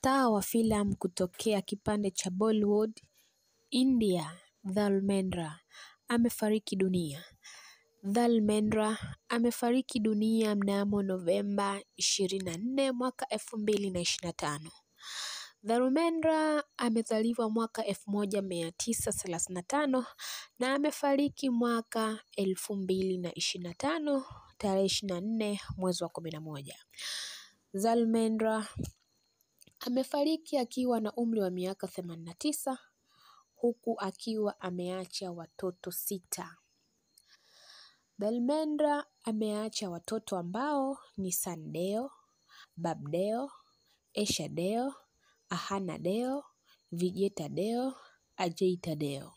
Star wa filamu kutokea kipande cha Bollywood, India, Dharmendra amefariki dunia. Dharmendra amefariki dunia mnamo Novemba 24 mwaka 2025. Dharmendra amezaliwa mwaka 1935 na amefariki mwaka 2025 tarehe 24 mwezi wa 11. Dharmendra amefariki akiwa na umri wa miaka 89 huku akiwa ameacha watoto 6. Dharmendra ameacha watoto ambao ni Sun Deo, Bab Deo, Esha Deo, Ahana Deo, Vijeta Deo, Ajaita Deo.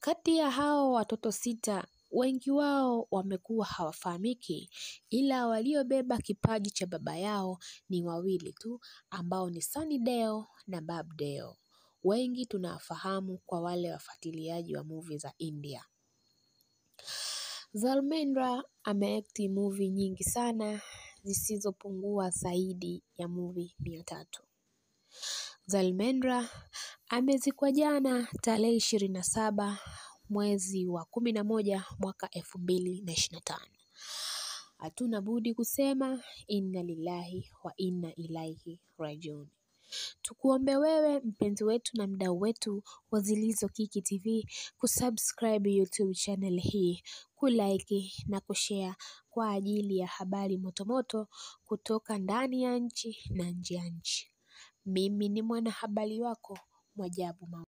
Kati ya hao watoto 6, wengi wao wamekuwa hawafahamiki, ila waliobeba kipaji cha baba yao ni wawili tu ambao ni Sunny Deo na Bab Deo. Wengi tunafahamu kwa wale wafuatiliaji wa movie za India. Dharmendra ameact movie nyingi sana zisizopungua zaidi ya movie 300. Dharmendra amezikwa jana tarehe 27 mwezi wa 11 mwaka 2025. Hatuna budi kusema inna lillahi wa inna ilaihi rajiun. Tukuombe wewe mpenzi wetu na mdau wetu wa Zilizo Kiki TV kusubscribe YouTube channel hii, kulike na kushare kwa ajili ya habari motomoto kutoka ndani ya nchi na nje ya nchi. Mimi ni mwanahabari wako Mwajabu.